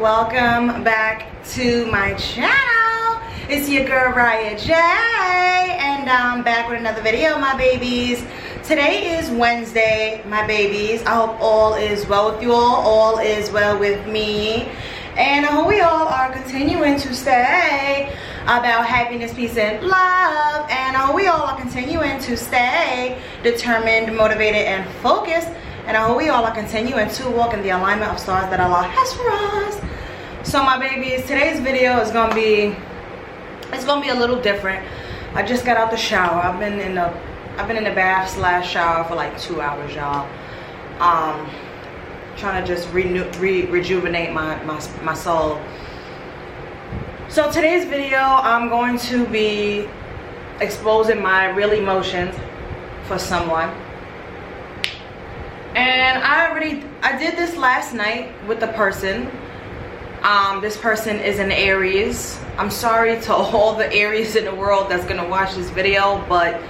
welcome back to my channel. It's your girl Riah J, and I'm back with another video, my babies. Today is Wednesday, my babies. I hope all is well with you all is well with me, and I hope we all are continuing to stay about happiness, peace, and love, and I hope we all are continuing to stay determined, motivated, and focused. And I hope we all are continuing to walk in the alignment of stars that Allah has for us. So my babies, today's video is gonna be, it's gonna be a little different. I just got out the shower. I've been in the bath / shower for like 2 hours, y'all. Trying to just rejuvenate my soul. So today's video, I'm going to be exposing my real emotions for someone. And I did this last night with the person. This person is an Aries. I'm sorry to all the Aries in the world that's gonna watch this video, but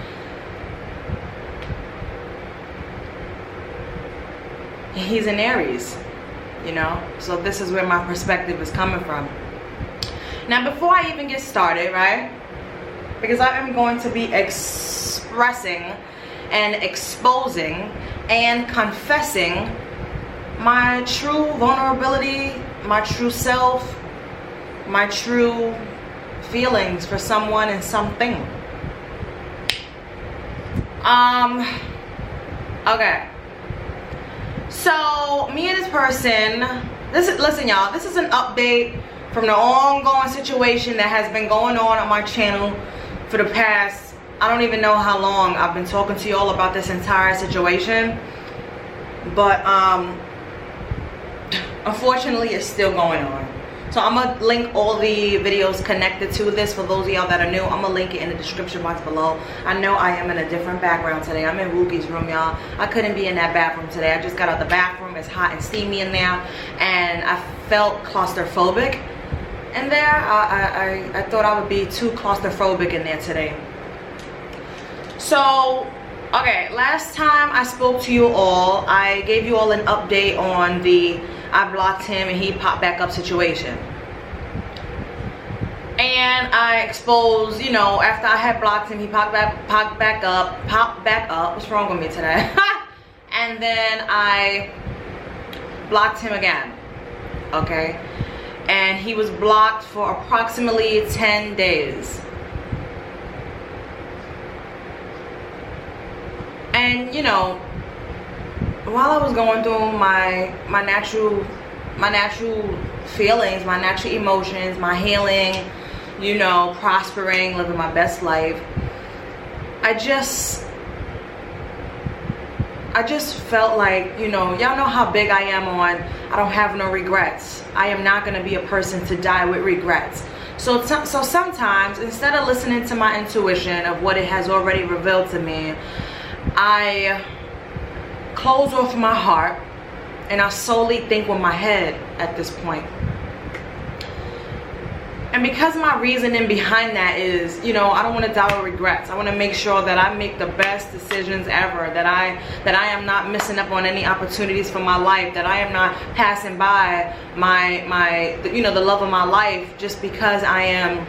he's an Aries, you know? So this is where my perspective is coming from. Now, before I even get started, right? Because I am going to be expressing and exposing and confessing my true vulnerability, my true self, my true feelings for someone and something. Okay. So me and this person, listen y'all, this is an update from the ongoing situation that has been going on my channel for the past, I don't even know how long. I've been talking to y'all about this entire situation, but unfortunately it's still going on. So I'm gonna link all the videos connected to this for those of y'all that are new. I'm gonna link it in the description box below. I know I am in a different background today. I'm in Ruki's room, y'all. I couldn't be in that bathroom today. I just got out the bathroom. It's hot and steamy in there, and I felt claustrophobic in there. I thought I would be too claustrophobic in there today. So, okay, last time I spoke to you all, I gave you all an update on the I blocked him and he popped back up situation. And I exposed, you know, after I had blocked him, he popped back up. What's wrong with me today? And then I blocked him again, okay? And he was blocked for approximately 10 days. And you know, while I was going through my natural feelings, my natural emotions, my healing, you know, prospering, living my best life, I just felt like, you know, y'all know how big I am on I don't have no regrets. I am not going to be a person to die with regrets. So sometimes, instead of listening to my intuition of what it has already revealed to me, I close off my heart and I solely think with my head at this point. And because my reasoning behind that is, you know, I don't want to die with regrets. I want to make sure that I make the best decisions ever, that I am not missing up on any opportunities for my life, that I am not passing by you know, the love of my life just because I am,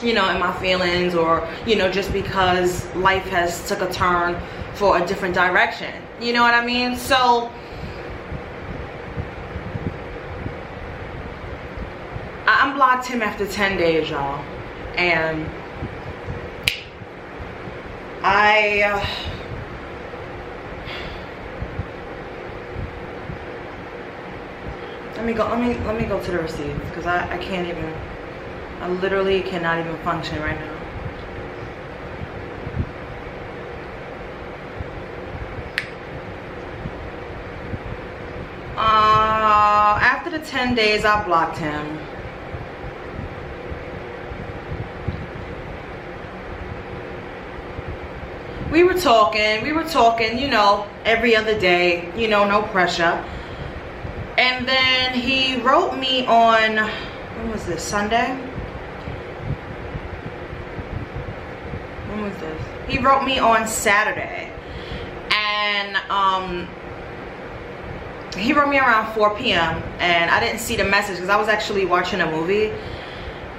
you know, in my feelings, or, you know, just because life has took a turn for a different direction. You know what I mean? So I unblocked him after 10 days, y'all. And let me go to the receipts, because I can't even, I literally cannot even function right now. After the 10 days, I blocked him. We were talking, you know, every other day, you know, no pressure. And then he wrote me on, when was this, Sunday? When was this? He wrote me on Saturday. And he wrote me around 4 p.m. and I didn't see the message because I was actually watching a movie,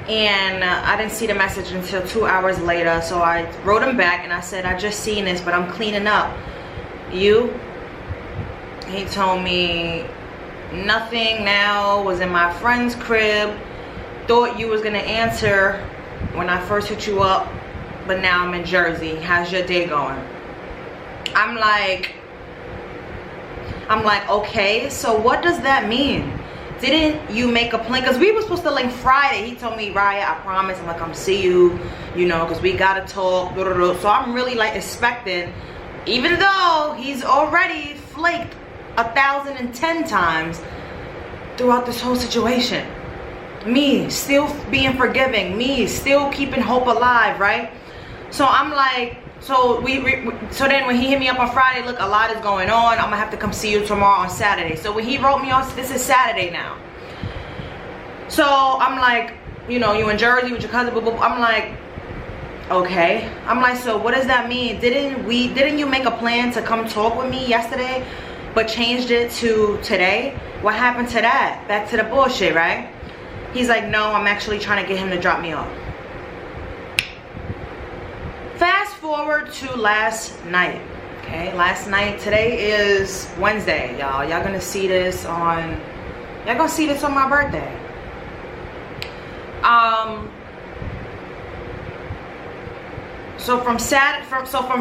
and I didn't see the message until 2 hours later. So I wrote him back and I said, I just seen this, but I'm cleaning up. You? He told me, nothing now, was in my friend's crib, thought you was gonna answer when I first hit you up, but now I'm in Jersey. How's your day going? I'm like, okay, so what does that mean? Didn't you make a plan? Because we were supposed to link Friday. He told me, Raya, I promise I'm gonna come see you, you know, because we gotta talk. So I'm really like expecting, even though he's already flaked 1,010 times throughout this whole situation. Me still being forgiving, me still keeping hope alive, right? So I'm like, so then when he hit me up on Friday, look, a lot is going on, I'm gonna have to come see you tomorrow on Saturday. So when he wrote me on, this is Saturday now, so I'm like, you know, you in Jersey with your cousin, blah, blah, blah. I'm like, okay. I'm like, so what does that mean? Didn't you make a plan to come talk with me yesterday, but changed it to today? What happened to that? Back to the bullshit, right? He's like, no, I'm actually trying to get him to drop me off. Fast forward to last night. Okay, last night. Today is Wednesday, y'all. Y'all gonna see this on my birthday. So from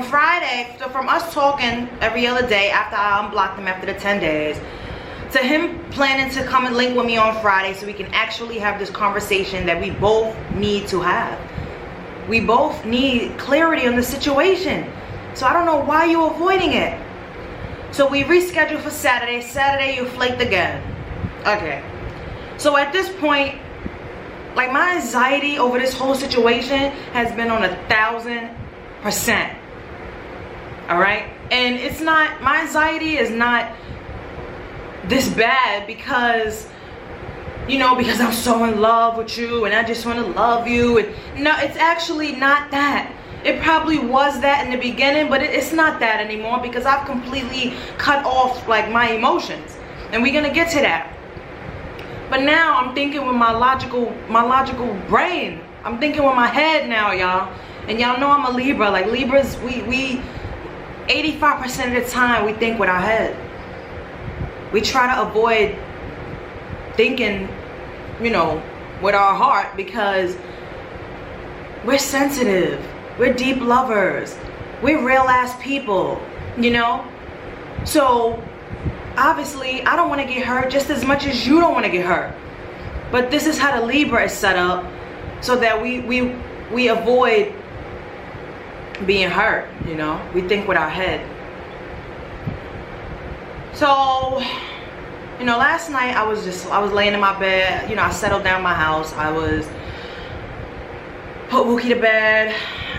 Friday, so from us talking every other day after I unblocked him after the 10 days, to him planning to come and link with me on Friday so we can actually have this conversation that we both need to have. We both need clarity on the situation. So I don't know why you're avoiding it. So we rescheduled for Saturday. Saturday you flaked again. Okay. So at this point, like, my anxiety over this whole situation has been on 1,000%. All right? And it's not, my anxiety is not this bad because, you know, because I'm so in love with you and I just want to love you. And no, it's actually not that. It probably was that in the beginning, but it's not that anymore because I've completely cut off, like, my emotions. And we're gonna get to that. But now I'm thinking with my logical brain. I'm thinking with my head now, y'all. And y'all know I'm a Libra. Like, Libras, we 85% of the time we think with our head. We try to avoid thinking, you know, with our heart because we're sensitive. We're deep lovers. We're real ass people, you know? So obviously I don't want to get hurt just as much as you don't want to get hurt. But this is how the Libra is set up so that we avoid being hurt, you know? We think with our head. So, you know, last night I was laying in my bed, you know, I settled down my house. I put Wookie to bed.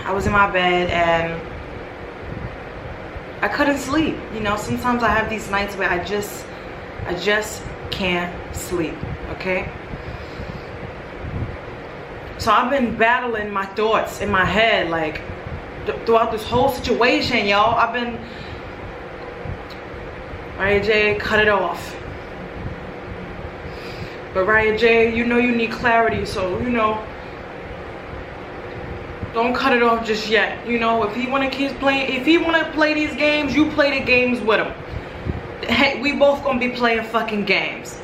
I was in my bed and I couldn't sleep. You know, sometimes I have these nights where I just can't sleep, okay? So I've been battling my thoughts in my head, like, throughout this whole situation, y'all. I've been, Raya J, cut it off. But Raya J, you know you need clarity, so, you know, don't cut it off just yet. You know, if he wanna keep playing, if he wanna play these games, you play the games with him. Hey, we both gonna be playing fucking games.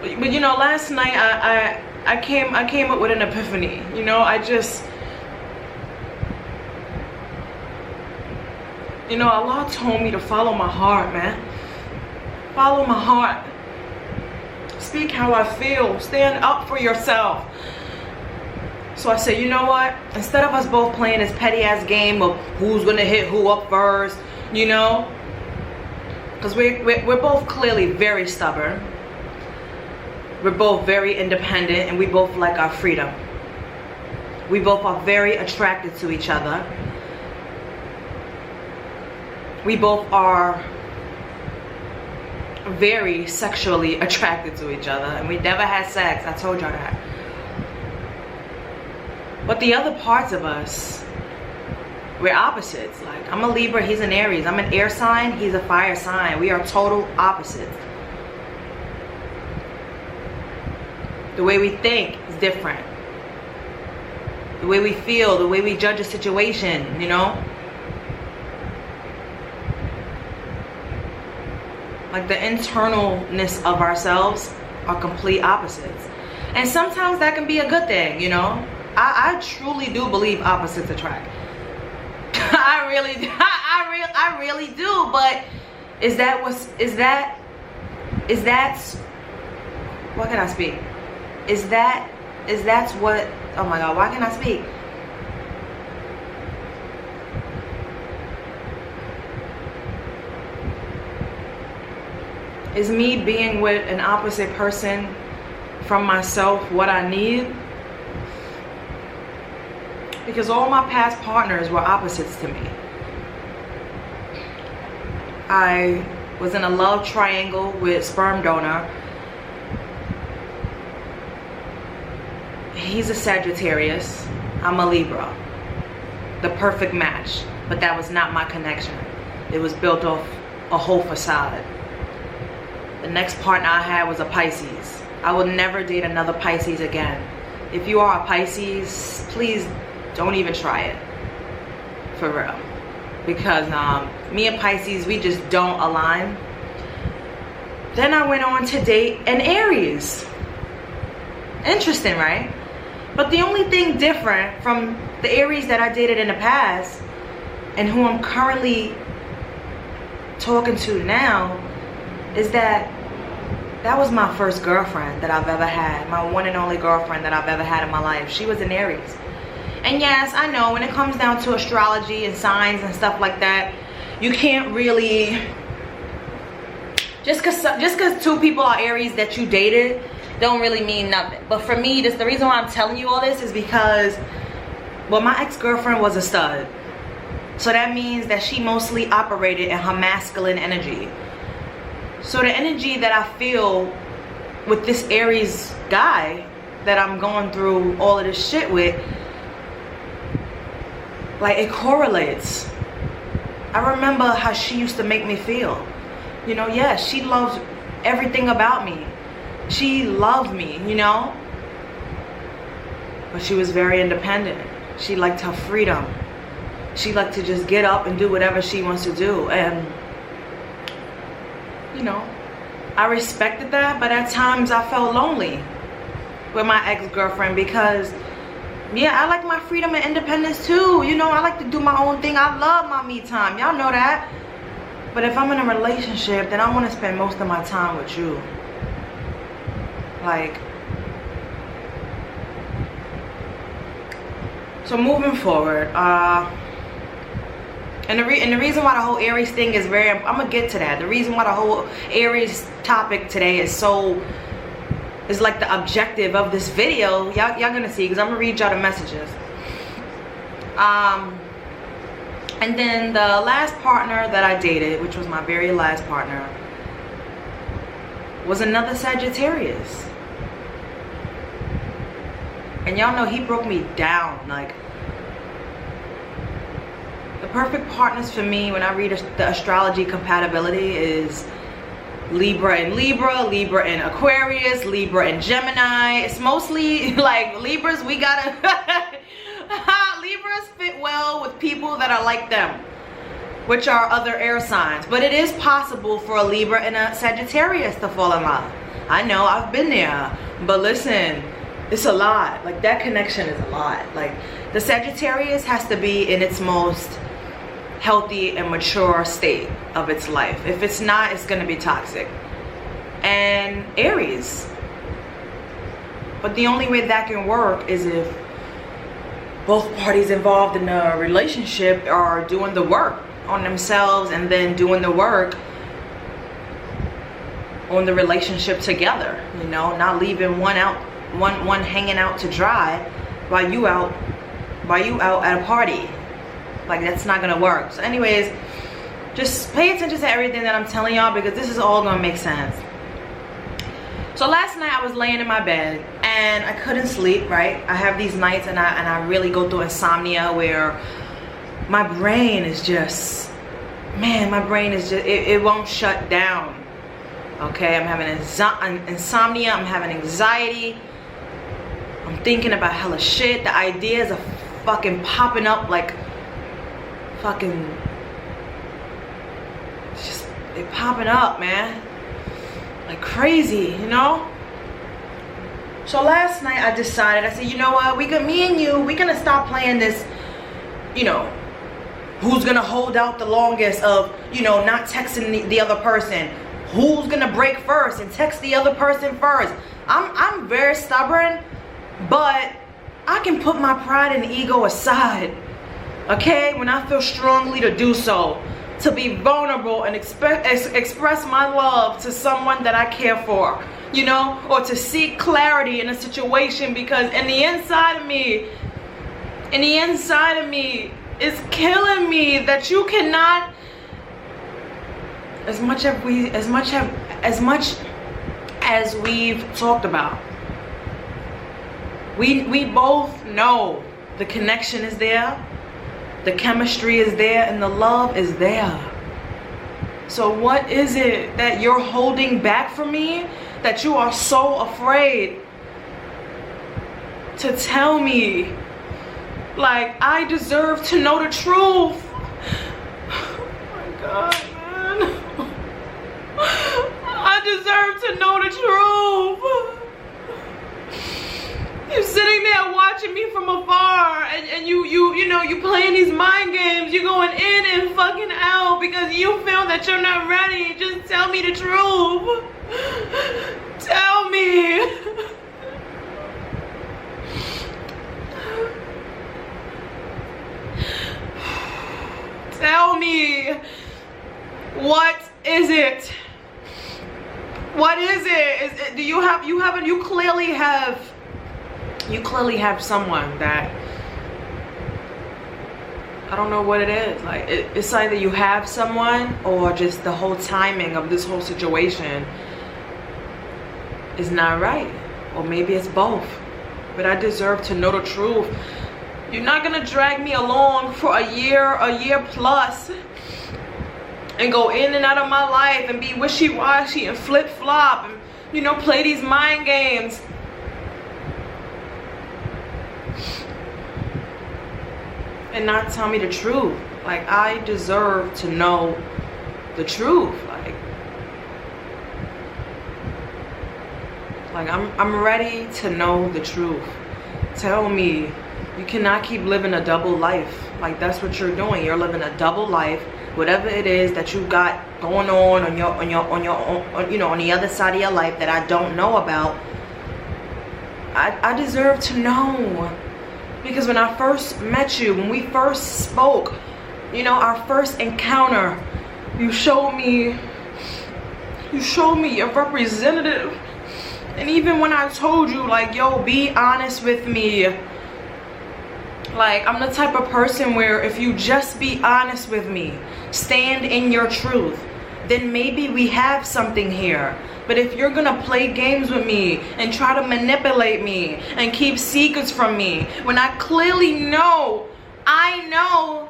But you know, last night I came up with an epiphany. You know, you know, Allah told me to follow my heart, man. Follow my heart. Speak how I feel. Stand up for yourself. So I said, you know what? Instead of us both playing this petty ass game of who's gonna hit who up first, you know, because we're both clearly very stubborn. We're both very independent, and we both like our freedom. We both are very attracted to each other. We both are very sexually attracted to each other, and we never had sex. I told y'all that. But the other parts of us, we're opposites. Like, I'm a Libra, he's an Aries. I'm an air sign, he's a fire sign. We are total opposites. The way we think is different. The way we feel, the way we judge a situation, you know? Like, the internalness of ourselves are complete opposites. And sometimes that can be a good thing, you know? I truly do believe opposites attract. I really do, but is that what can I speak? Is that's what, oh my God, why can't I speak? Is me being with an opposite person from myself what I need? Because all my past partners were opposites to me. I was in a love triangle with sperm donor. He's a Sagittarius. I'm a Libra. The perfect match. But that was not my connection. It was built off a whole facade. The next partner I had was a Pisces. I will never date another Pisces again. If you are a Pisces, please don't even try it. For real. Because me and Pisces, we just don't align. Then I went on to date an Aries. Interesting, right? But the only thing different from the Aries that I dated in the past and who I'm currently talking to now is that was my first girlfriend that I've ever had. My one and only girlfriend that I've ever had in my life. She was an Aries. And yes, I know when it comes down to astrology and signs and stuff like that, you can't really, just cause two people are Aries that you dated don't really mean nothing. But for me, the reason why I'm telling you all this is because, well, my ex-girlfriend was a stud. So that means that she mostly operated in her masculine energy. So the energy that I feel with this Aries guy that I'm going through all of this shit with, like, it correlates. I remember how she used to make me feel. You know, yeah, she loved everything about me. She loved me, you know? But she was very independent. She liked her freedom. She liked to just get up and do whatever she wants to do. And, you know, I respected that, but at times I felt lonely with my ex-girlfriend because, yeah, I like my freedom and independence too. You know, I like to do my own thing. I love my me time. Y'all know that. But if I'm in a relationship, then I want to spend most of my time with you. Like, so moving forward, and the reason why the whole Aries thing is very, I'm gonna get to that. The reason why the whole Aries topic today is like the objective of this video. Y'all gonna see, because I'm gonna read y'all the messages. And then the last partner that I dated, which was my very last partner, was another Sagittarius. And y'all know he broke me down. Like, the perfect partners for me when I read the astrology compatibility is Libra and Libra, Libra and Aquarius, Libra and Gemini. It's mostly like Libras, we gotta Libras fit well with people that are like them, which are other air signs. But it is possible for a Libra and a Sagittarius to fall in love. I know, I've been there. But listen, it's a lot. Like, that connection is a lot. Like, the Sagittarius has to be in its most healthy and mature state of its life. If it's not, it's gonna be toxic. And Aries. But the only way that can work is if both parties involved in a relationship are doing the work on themselves and then doing the work on the relationship together. You know, not leaving one hanging out to dry while you out at a party. Like, that's not gonna work. So anyways, just pay attention to everything that I'm telling y'all, because this is all gonna make sense. So last night I was laying in my bed and I couldn't sleep, right? I have these nights and I really go through insomnia where my brain is just, man, my brain is just, it won't shut down. Okay, I'm having insomnia, I'm having anxiety, I'm thinking about hella shit. The ideas are fucking popping up like fucking, it's just, they're popping up, man, like crazy, you know? So last night I decided, I said, you know what, me and you, we're gonna stop playing this, you know, who's gonna hold out the longest of, you know, not texting the other person. Who's gonna break first and text the other person first. I'm very stubborn, but I can put my pride and ego aside, okay, when I feel strongly to do so, to be vulnerable and express my love to someone that I care for, you know, or to seek clarity in a situation, because in the inside of me is killing me that you cannot, as much as we've talked about, we both know the connection is there, the chemistry is there, and the love is there. So what is it that you're holding back from me, that you are so afraid to tell me? Like, I deserve to know the truth. Oh my God, man. I deserve to know the truth. You're sitting there watching me from afar, and you know, you playing these mind games. You're going in and fucking out because you feel that you're not ready. Just tell me the truth. Tell me. Tell me, what is it? What is it? Do you clearly have someone that, I don't know what it is. Like, it's either you have someone, or just the whole timing of this whole situation is not right, or maybe it's both. But I deserve to know the truth. You're not gonna drag me along for a year plus, and go in and out of my life and be wishy-washy and flip-flop and, you know, play these mind games. And not tell me the truth. Like, I deserve to know the truth. Like I'm ready to know the truth. Tell me. You cannot keep living a double life. Like, that's what you're doing. You're living a double life. Whatever it is that you got going on your own, you know, on the other side of your life that I don't know about, I deserve to know. Because when I first met you, when we first spoke, you know, our first encounter, you showed me a representative. And even when I told you, like, yo, be honest with me. Like, I'm the type of person where if you just be honest with me, stand in your truth, then maybe we have something here. But if you're gonna play games with me and try to manipulate me and keep secrets from me, when I clearly know, I know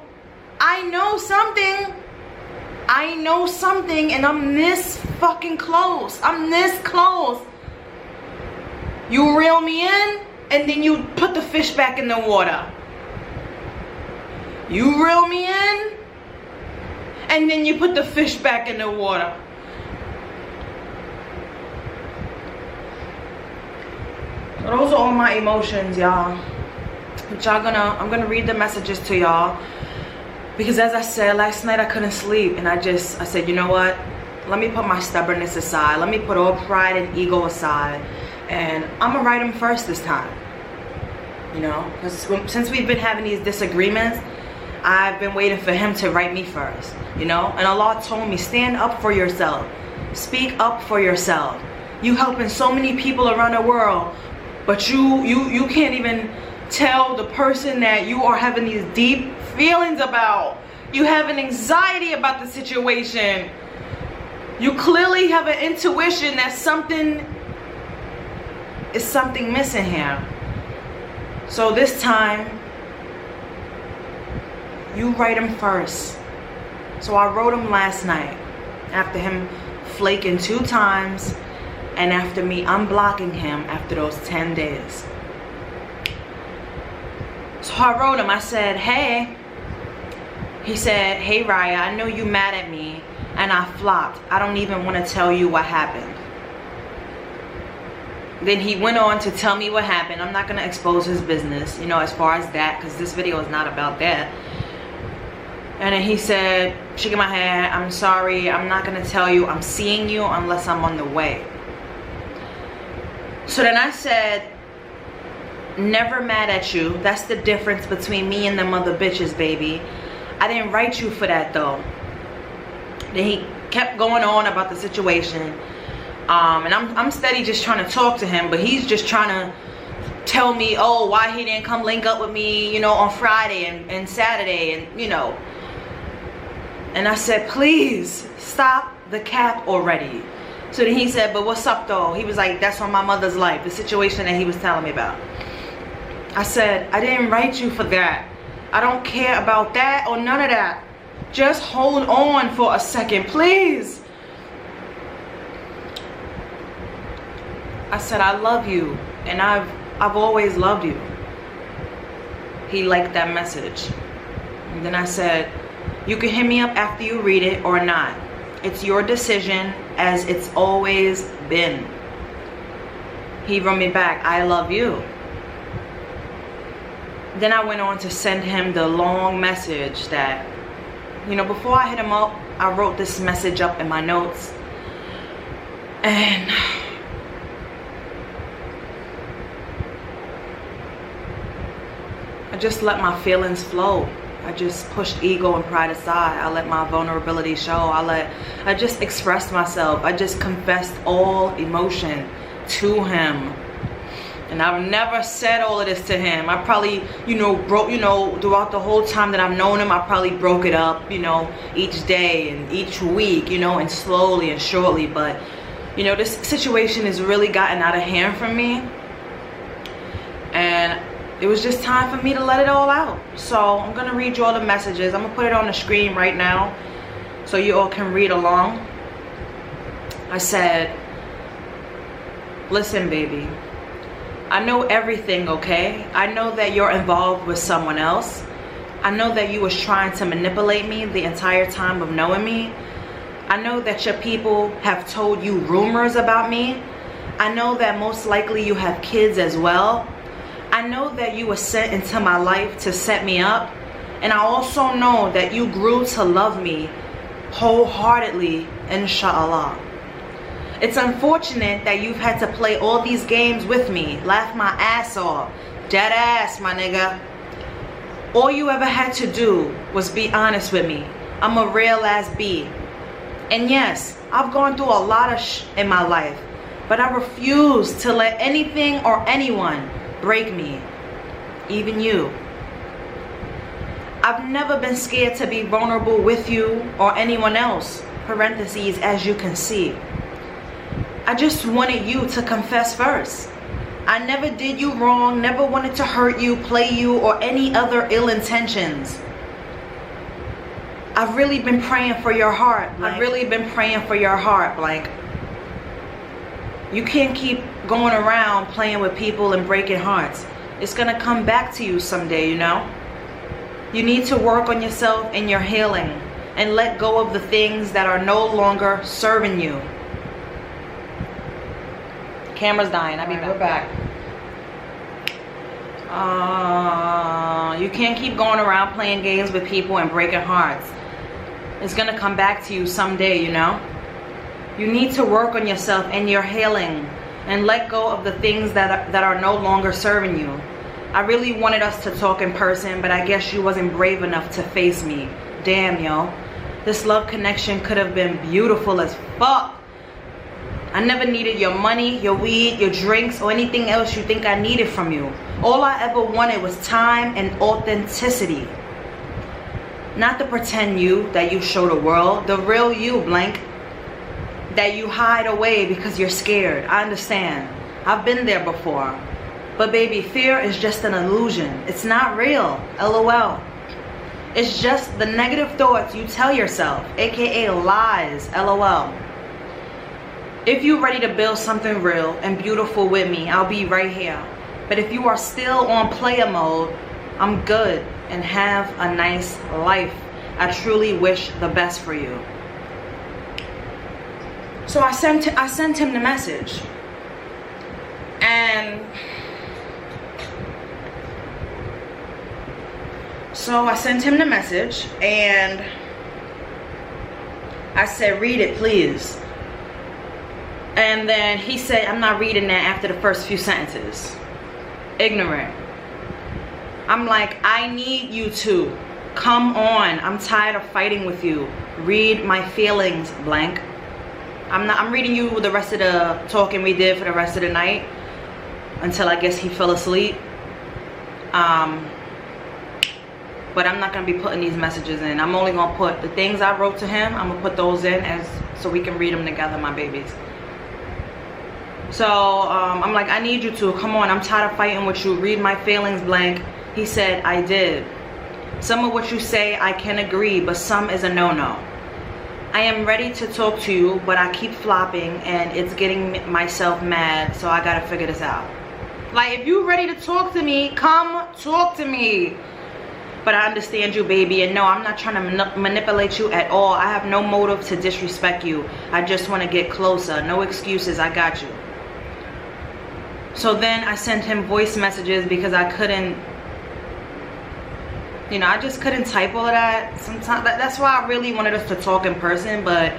something, and I'm this fucking close. I'm this close. You reel me in, and then you put the fish back in the water. You reel me in, and then you put the fish back in the water. So those are all my emotions, y'all. Which I'm gonna read the messages to y'all, because as I said last night, I couldn't sleep, and I said, you know what? Let me put my stubbornness aside. Let me put all pride and ego aside, and I'm gonna write him first this time. You know, because since we've been having these disagreements, I've been waiting for him to write me first, you know? And Allah told me, stand up for yourself. Speak up for yourself. You helping so many people around the world, but you can't even tell the person that you are having these deep feelings about. You have an anxiety about the situation. You clearly have an intuition that something missing here. So this time, you write him first. So I wrote him last night after him flaking 2 times and after me unblocking him after those 10 days. So I wrote him, I said, hey. He said, hey Raya, I know you mad at me and I flopped. I don't even want to tell you what happened. Then he went on to tell me what happened. I'm not going to expose his business, you know, as far as that, because this video is not about that. And then he said, shaking my head, I'm sorry, I'm not going to tell you. I'm seeing you unless I'm on the way. So then I said, never mad at you. That's the difference between me and them other bitches, baby. I didn't write you for that though. Then he kept going on about the situation. And I'm steady just trying to talk to him, but he's just trying to tell me, oh, why he didn't come link up with me, you know, on Friday and Saturday, and you know. And I said, please stop the cap already. So then he said, but what's up though? He was like, that's on my mother's life, the situation that he was telling me about. I said, I didn't write you for that. I don't care about that or none of that. Just hold on for a second, please. I said, I love you, and I've always loved you. He liked that message. And then I said, you can hit me up after you read it or not. It's your decision, as it's always been. He wrote me back, I love you. Then I went on to send him the long message that, you know, before I hit him up, I wrote this message up in my notes. And I just let my feelings flow. I just pushed ego and pride aside. I let my vulnerability show. I just expressed myself. I just confessed all emotion to him. And I've never said all of this to him. I probably, throughout the whole time that I've known him, I probably broke it up, each day and each week, and slowly and shortly. But, this situation has really gotten out of hand for me. And it was just time for me to let it all out. So I'm going to read you all the messages. I'm going to put it on the screen right now so you all can read along. I said, listen, baby. I know everything, okay? I know that you're involved with someone else. I know that you was trying to manipulate me the entire time of knowing me. I know that your people have told you rumors about me. I know that most likely you have kids as well. I know that you were sent into my life to set me up. And I also know that you grew to love me wholeheartedly, inshallah. It's unfortunate that you've had to play all these games with me, laugh my ass off, dead ass, my nigga. All you ever had to do was be honest with me. I'm a real ass B. And yes, I've gone through a lot of in my life, but I refuse to let anything or anyone break me, even you. I've never been scared to be vulnerable with you or anyone else, parentheses, as you can see. I just wanted you to confess first. I never did you wrong, never wanted to hurt you, play you, or any other ill intentions. I've really been praying for your heart. Blank. I've really been praying for your heart, blank. You can't keep going around playing with people and breaking hearts. It's gonna come back to you someday, You need to work on yourself and your healing and let go of the things that are no longer serving you. Camera's dying. I'll be back. We're back. You can't keep going around playing games with people and breaking hearts. It's gonna come back to you someday, You need to work on yourself and your healing and let go of the things that are no longer serving you. I really wanted us to talk in person, but I guess you wasn't brave enough to face me. Damn, yo. This love connection could have been beautiful as fuck. I never needed your money, your weed, your drinks, or anything else you think I needed from you. All I ever wanted was time and authenticity. Not the pretend you that you show the world, the real you, blank, that you hide away because you're scared. I understand. I've been there before. But baby, fear is just an illusion. It's not real. LOL. It's just the negative thoughts you tell yourself, aka lies, LOL. If you're ready to build something real and beautiful with me, I'll be right here. But if you are still on player mode, I'm good and have a nice life. I truly wish the best for you. So I sent him the message. And so I sent him the message and I said, read it, please. And then he said, I'm not reading that after the first few sentences. Ignorant. I'm like, I need you to. Come on. I'm tired of fighting with you. Read my feelings, blank. I'm reading you the rest of the talking we did for the rest of the night. Until I guess he fell asleep. But I'm not going to be putting these messages in. I'm only going to put the things I wrote to him. I'm going to put those in so we can read them together, my babies. So I'm like, I need you to. Come on, I'm tired of fighting with you. Read my feelings, blank. He said, I did. Some of what you say I can agree, but some is a no-no. I am ready to talk to you, but I keep flopping and it's getting myself mad, so I got to figure this out. Like, if you're ready to talk to me, come talk to me. But I understand you, baby, and no, I'm not trying to manipulate you at all. I have no motive to disrespect you. I just want to get closer. No excuses, I got you. So then I sent him voice messages because I couldn't, you know, I just couldn't type all of that. Sometimes that's why I really wanted us to talk in person, but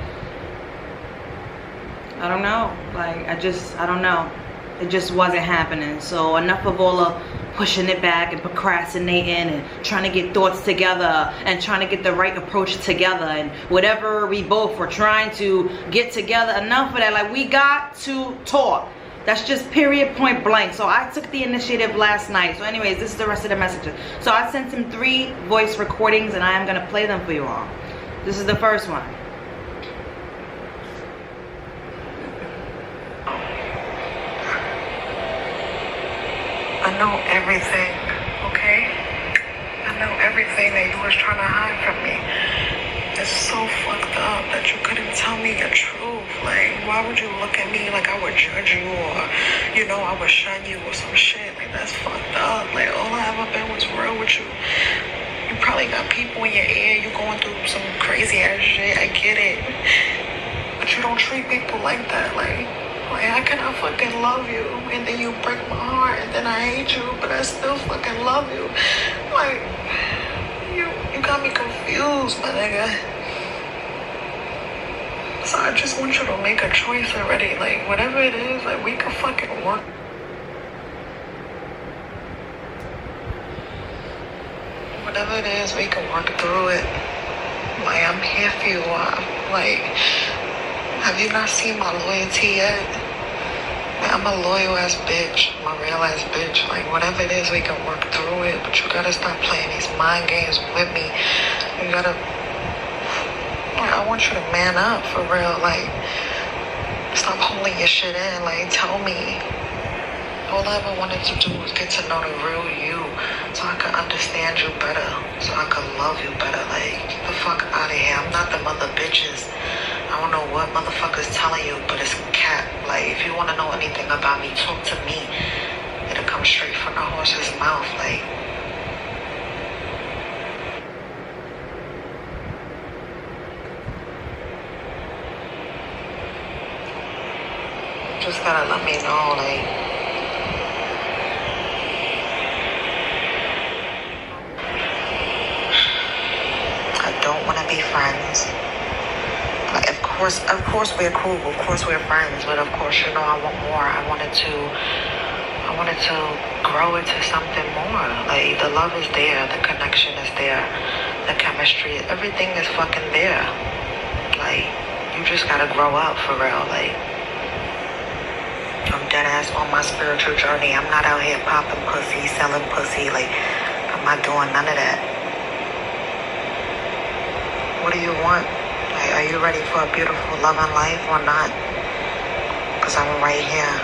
I don't know. Like, I don't know. It just wasn't happening. So enough of all the pushing it back and procrastinating and trying to get thoughts together and trying to get the right approach together and whatever we both were trying to get together. Enough of that. Like, we got to talk. That's just period, point blank. So I took the initiative last night. So anyways, this is the rest of the messages. So I sent him 3 voice recordings and I am going to play them for you all. This is the first one. I know everything, okay? I know everything that you was trying to hide from me. It's so fucked up that you couldn't tell me the truth. Like, why would you look at me like I would judge you or, you know, I would shun you or some shit? Like, that's fucked up. Like, all I ever been was real with you. You probably got people in your ear. You going through some crazy ass shit. I get it. But you don't treat people like that. Like, how can I fucking love you and then you break my heart and then I hate you but I still fucking love you? Like, you got me confused, my nigga. So I just want you to make a choice already. Like, whatever it is, like, we can fucking work. Whatever it is, we can work through it. Like, I'm here for you. Like, have you not seen my loyalty yet? I'm a loyal ass bitch. I'm a real ass bitch. Like, whatever it is, we can work through it. But you gotta stop playing these mind games with me. You gotta, I want you to man up for real. Like, stop holding your shit in. Like, tell me. All I ever wanted to do was get to know the real you, so I could understand you better, so I could love you better. Like, get the fuck out of here. I'm not the mother bitches. I don't know what motherfuckers telling you, but it's cap. Like, if you want to know anything about me, talk to me. It'll come straight from the horse's mouth. Like, you just gotta let me know, like, I don't want to be friends. Like, of course we're cool, of course we're friends, but of course, you know, I want more. I wanted to grow into something more. Like, the love is there, the connection is there, the chemistry, everything is fucking there. Like, you just gotta grow up for real. Like, I'm dead ass on my spiritual journey. I'm not out here popping pussy, selling pussy. Like, I'm not doing none of that. What do you want? Like, are you ready for a beautiful loving life or not? Because I'm right here.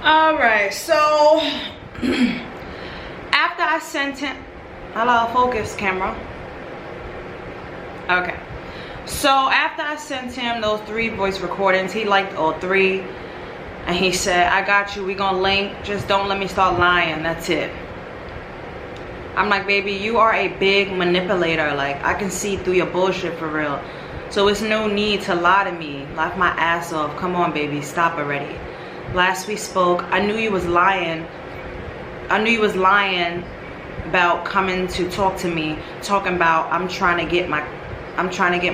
Alright, so After I sent him, hello, focus camera. Okay. So after I sent him those 3 voice recordings, he liked all 3. And he said, I got you, we gonna link, just don't let me start lying, that's it. I'm like, baby, you are a big manipulator. Like, I can see through your bullshit for real. So it's no need to lie to me. Laugh my ass off. Come on, baby, stop already. Last we spoke, I knew you was lying. I knew you was lying about coming to talk to me, talking about I'm trying to get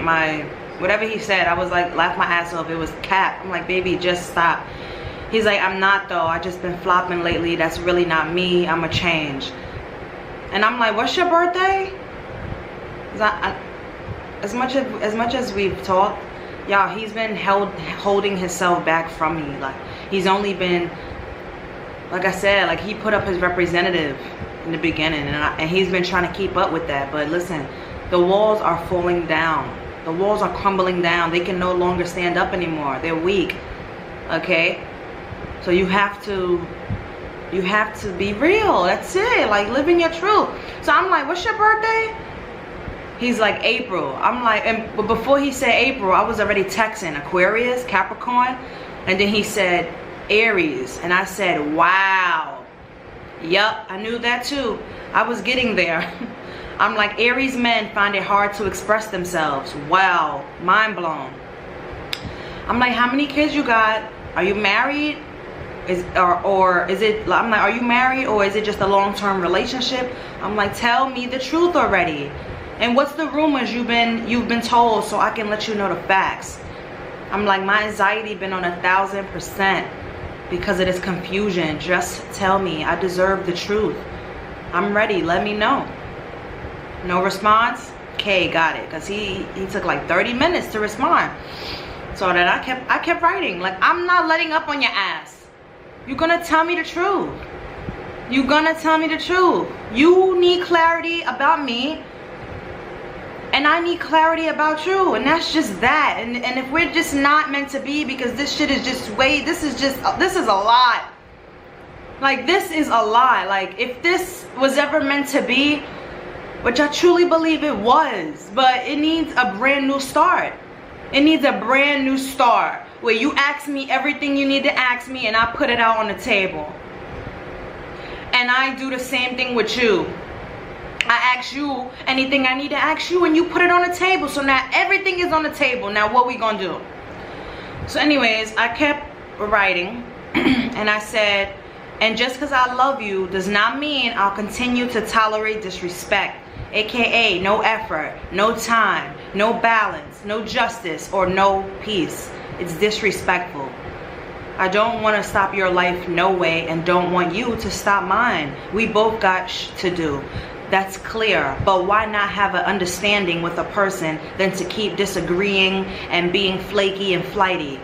my, whatever he said. I was like, laugh my ass off. It was cap. I'm like, baby, just stop. He's like, I'm not though. I just been flopping lately. That's really not me. I'ma change. And I'm like, what's your birthday? As much as we've talked, y'all, he's been holding himself back from me. Like, he's only been, like I said, like, he put up his representative in the beginning, and he's been trying to keep up with that. But listen, the walls are falling down. The walls are crumbling down. They can no longer stand up anymore. They're weak. Okay? So you have to be real. That's it. Like, living your truth. So I'm like, what's your birthday? He's like, April. I'm like, but before he said April, I was already texting Aquarius, Capricorn, and then he said Aries, and I said, wow. Yup, I knew that too. I was getting there. I'm like, Aries men find it hard to express themselves. Wow, mind blown. I'm like, how many kids you got? Are you married? Or is it, I'm like, are you married, or is it just a long-term relationship? I'm like, tell me the truth already. And what's the rumors you've been told, so I can let you know the facts? I'm like, my anxiety been on 1,000% because of this confusion. Just tell me. I deserve the truth. I'm ready. Let me know. No response? Okay, got it. Because he took like 30 minutes to respond. So then I kept writing. Like, I'm not letting up on your ass. You're gonna tell me the truth. You're gonna tell me the truth. You need clarity about me, and I need clarity about you, and that's just that. And if we're just not meant to be, because this shit is just this is a lot. Like, this is a lie. Like, if this was ever meant to be, which I truly believe it was, but it needs a brand new start. It needs a brand new start where you ask me everything you need to ask me, and I put it out on the table. And I do the same thing with you. I ask you anything I need to ask you, and you put it on the table. So now everything is on the table. Now what we gonna do? So anyways, I kept writing and I said, and just because I love you does not mean I'll continue to tolerate disrespect, aka no effort, no time, no balance, no justice, or no peace. It's disrespectful. I don't want to stop your life, no way, and don't want you to stop mine. We both got to do. That's clear, but why not have an understanding with a person than to keep disagreeing and being flaky and flighty?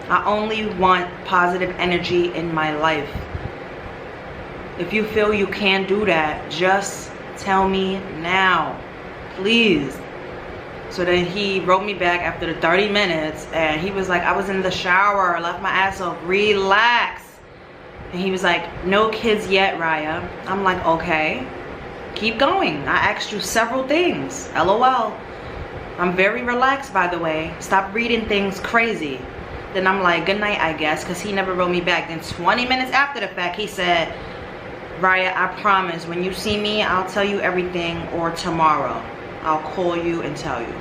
I only want positive energy in my life. If you feel you can't do that, just tell me now, please. So then he wrote me back after the 30 minutes, and he was like, I was in the shower, left my ass off, relax. And he was like, no kids yet, Raya. I'm like, okay. Keep going. I asked you several things. LOL. I'm very relaxed, by the way. Stop reading things crazy. Then I'm like, good night, I guess, because he never wrote me back. Then 20 minutes after the fact, he said, Raya, I promise, when you see me, I'll tell you everything, or tomorrow I'll call you and tell you.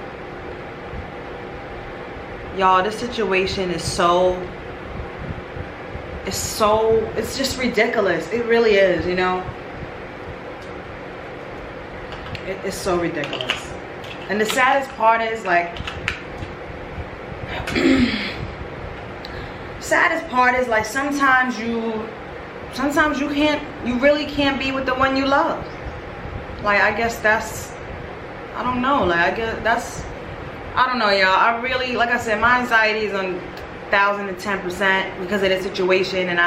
Y'all, this situation is it's just ridiculous. It really is, you know. It's so ridiculous. And the saddest part is, like, sometimes you really can't be with the one you love. Like, I guess that's, I don't know, like, I guess that's, I don't know, y'all. I really, like I said, my anxiety is on 1,010% because of the situation. And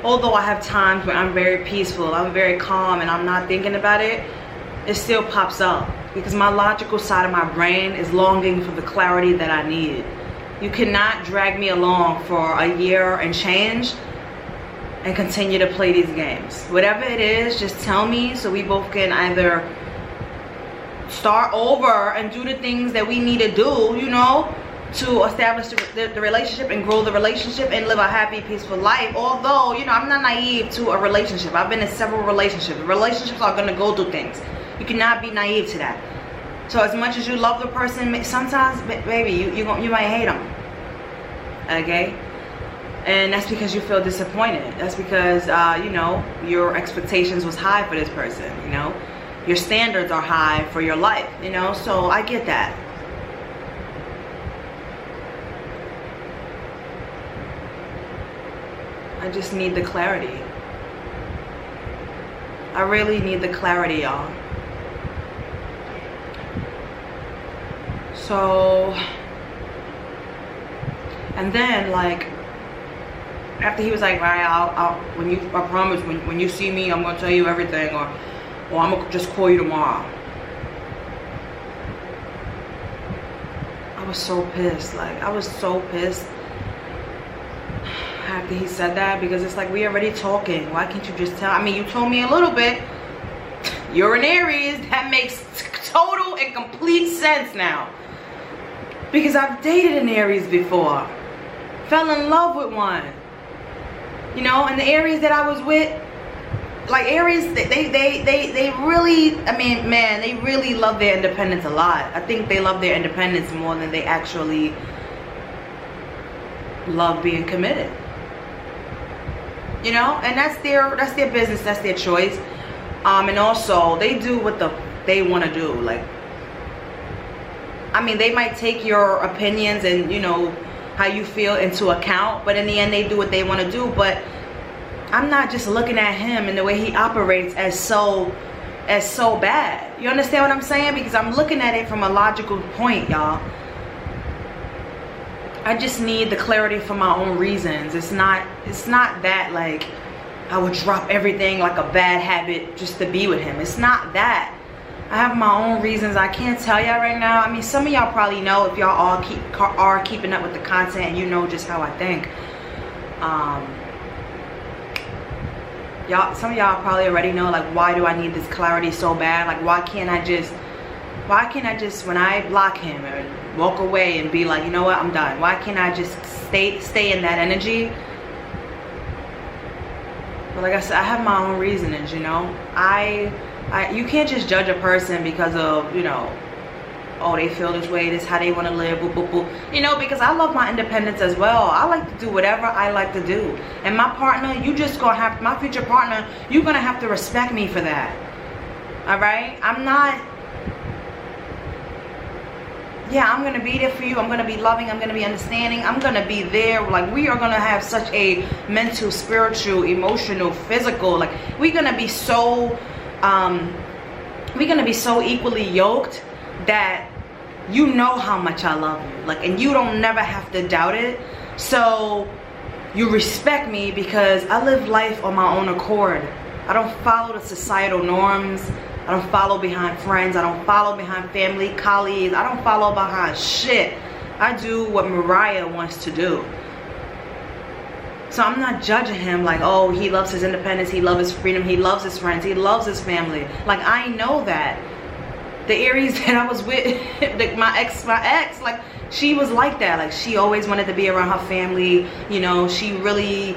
although I have times where I'm very peaceful, I'm very calm, and I'm not thinking about it, it still pops up because my logical side of my brain is longing for the clarity that I need. You cannot drag me along for a year and change and continue to play these games. Whatever it is, just tell me so we both can either start over and do the things that we need to do, you know, to establish the relationship and grow the relationship and live a happy, peaceful life. Although, you know, I'm not naive to a relationship. I've been in several relationships. Relationships are going to go through things. You cannot be naive to that. So as much as you love the person, sometimes, baby, you might hate them. Okay? And that's because you feel disappointed. That's because, you know, your expectations was high for this person, you know. Your standards are high for your life, you know. So I get that. I just need the clarity. I really need the clarity, y'all. So, and then, like, after he was like, right, I promise, when you see me, I'm gonna tell you everything, or I'm gonna just call you tomorrow. I was so pissed. Like, I was so pissed after he said that, because it's like, we already talking. Why can't you just tell? I mean, you told me a little bit. You're an Aries. That makes total and complete sense now. Because I've dated an Aries before. Fell in love with one. You know, and the Aries that I was with, like, Aries, they really, I mean, man, they really love their independence a lot. I think they love their independence more than they actually love being committed. You know, and that's their business, that's their choice. And also, they do what they want to do. Like, I mean, they might take your opinions and, you know, how you feel into account, but in the end, they do what they want to do. But I'm not just looking at him and the way he operates as so bad. You understand what I'm saying? Because I'm looking at it from a logical point, y'all. I just need the clarity for my own reasons. It's not that, like, I would drop everything like a bad habit just to be with him. It's not that. I have my own reasons. I can't tell y'all right now. I mean, some of y'all probably know if y'all all are keeping up with the content, and you know just how I think. Some of y'all probably already know, like, why do I need this clarity so bad? Like, why can't I just, when I block him and walk away and be like, you know what, I'm done. Why can't I just stay in that energy? But like I said, I have my own reasons, you know. You can't just judge a person because of, you know, oh, they feel this way, this is how they want to live, boo, boo, boo. You know, because I love my independence as well. I like to do whatever I like to do. And my partner, my future partner, you're going to have to respect me for that. All right? I'm going to be there for you. I'm going to be loving. I'm going to be understanding. I'm going to be there. Like, we are going to have such a mental, spiritual, emotional, physical. Like, we're going to be so equally yoked that you know how much I love you. Like, and you don't never have to doubt it. So you respect me because I live life on my own accord. I don't follow the societal norms. I don't follow behind friends. I don't follow behind family, colleagues. I don't follow behind shit. I do what Mariah wants to do. So I'm not judging him like, oh, he loves his independence, he loves his freedom, he loves his friends, he loves his family. Like, I know that. The Aries that I was with, like my ex, like, she was like that. Like, she always wanted to be around her family. You know, she really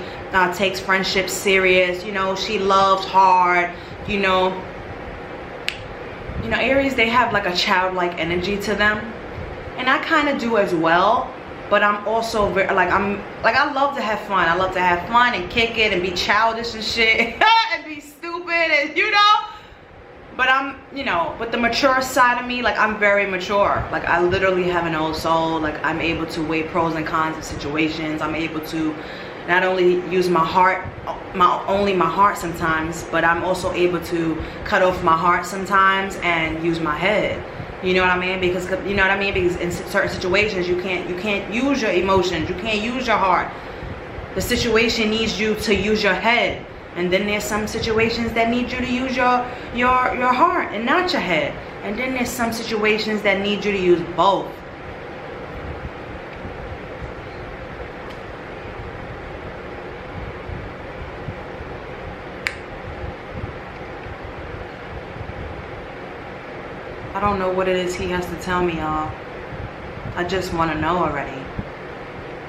takes friendships serious. You know, she loves hard. You know, Aries, they have like a childlike energy to them, and I kind of do as well. But I'm also very, I love to have fun. I love to have fun and kick it and be childish and shit and be stupid and, you know. But I'm, you know, but the mature side of me, like, I'm very mature. Like, I literally have an old soul. Like, I'm able to weigh pros and cons of situations. I'm able to not only use my heart, only my heart sometimes, but I'm also able to cut off my heart sometimes and use my head. You know what I mean? Because, you know what I mean? Because in certain situations, you can't use your emotions. You can't use your heart. The situation needs you to use your head. And then there's some situations that need you to use your heart and not your head. And then there's some situations that need you to use both. I don't know what it is he has to tell me, y'all. I just want to know already.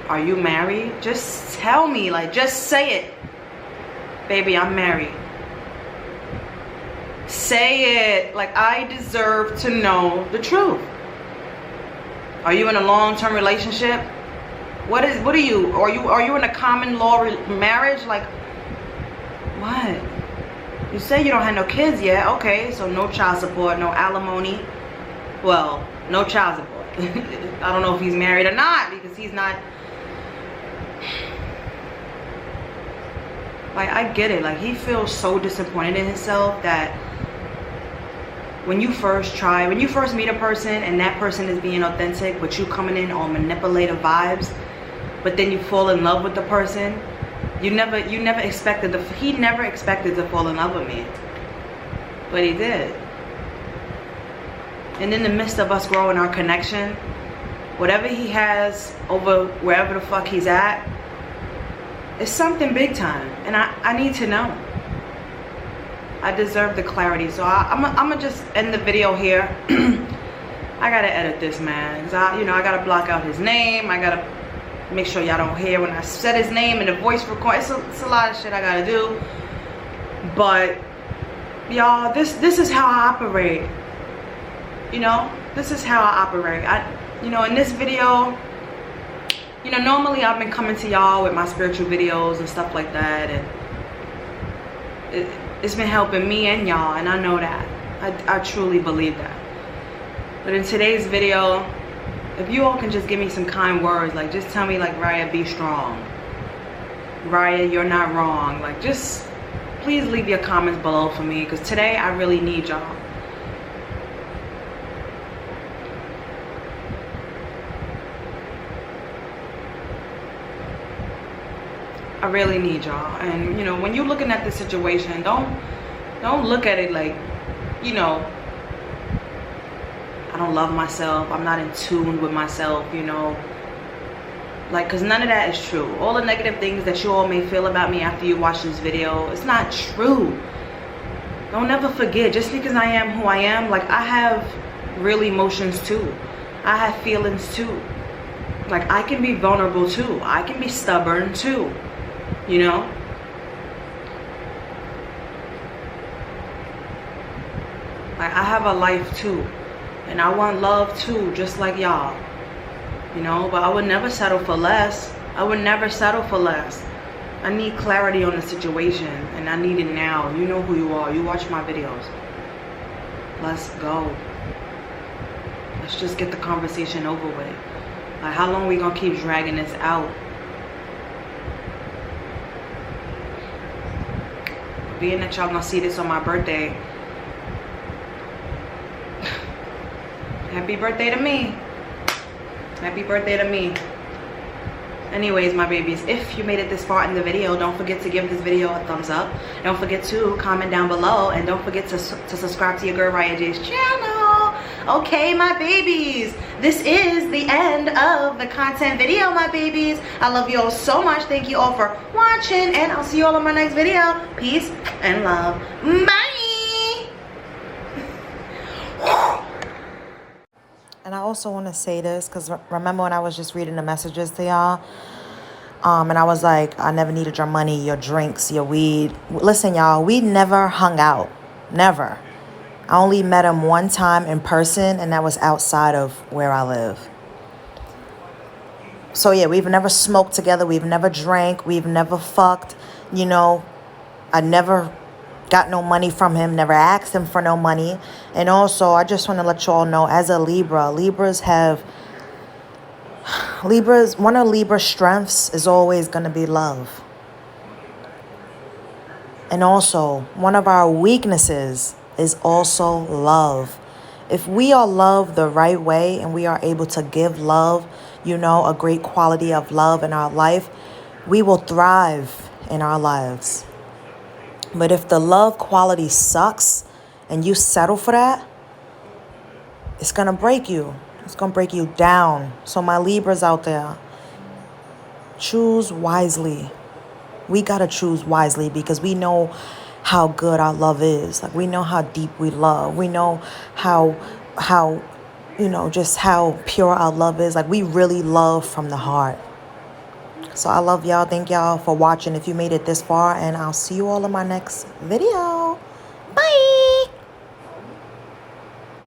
Are you married? Just tell me. Like, just say it. Baby, I'm married. Say it. Like, I deserve to know the truth. Are you in a long-term relationship? What are you? Are you in a common law marriage? Like, what? You say you don't have no kids yet. Okay, so no child support, no alimony. Well, no child support. I don't know if he's married or not, because he's not. Like, I get it. Like, he feels so disappointed in himself that when you first meet a person and that person is being authentic, but you coming in on manipulative vibes, but then you fall in love with the person, he never expected to fall in love with me, but he did. And in the midst of us growing our connection, whatever he has over wherever the fuck he's at, it's something big time, and I need to know. I deserve the clarity, so I'm gonna just end the video here. I gotta edit this, man, 'cause I gotta block out his name. I gotta make sure y'all don't hear when I said his name in the voice record. It's a lot of shit I gotta do, but y'all, this is how I operate. This is how I operate. In this video, normally I've been coming to y'all with my spiritual videos and stuff like that, and it's been helping me and y'all, and I know that. I truly believe that. But in today's video, if you all can just give me some kind words, like, just tell me, like, Raya, be strong. Raya, you're not wrong. Like, just please leave your comments below for me, because today I really need y'all. I really need y'all. And when you're looking at the situation, don't look at it like, I don't love myself, I'm not in tune with myself, like, because none of that is true. All the negative things that you all may feel about me after you watch this video, it's not true. Don't ever forget, just because I am who I am, like, I have real emotions too. I have feelings too. Like, I can be vulnerable too. I can be stubborn too. Like, I have a life too, and I want love too, just like y'all. But I would never settle for less. I would never settle for less. I need clarity on the situation, and I need it now. You know who you are. You watch my videos. Let's go. Let's just get the conversation over with. Like, how long are we gonna keep dragging this out? Being that y'all gonna see this on my birthday, happy birthday to me. Happy birthday to me. Anyways, my babies, if you made it this far in the video, don't forget to give this video a thumbs up. Don't forget to comment down below, and don't forget to subscribe to your girl Riahjay's channel. Okay, my babies, this is the end of the content video, my babies. I love you all so much. Thank you all for watching, and I'll see you all in my next video. Peace and love. Bye. And I also want to say this, because remember when I was just reading the messages to y'all, and I was like, I never needed your money, your drinks, your weed. Listen, y'all, we never hung out. Never. I only met him one time in person, and that was outside of where I live. So yeah, we've never smoked together. We've never drank. We've never fucked. I never got no money from him, never asked him for no money. And also, I just want to let you all know, as a Libra, one of Libra's strengths is always going to be love. And also, one of our weaknesses is also love. If we are loved the right way, and we are able to give love, a great quality of love in our life, we will thrive in our lives. But if the love quality sucks and you settle for that, it's going to break you. It's going to break you down. So my Libras out there, choose wisely. We got to choose wisely, because we know how good our love is. Like, we know how deep we love. We know how how, just how pure our love is. Like, we really love from the heart. So I love y'all. Thank y'all for watching if you made it this far. And I'll see you all in my next video.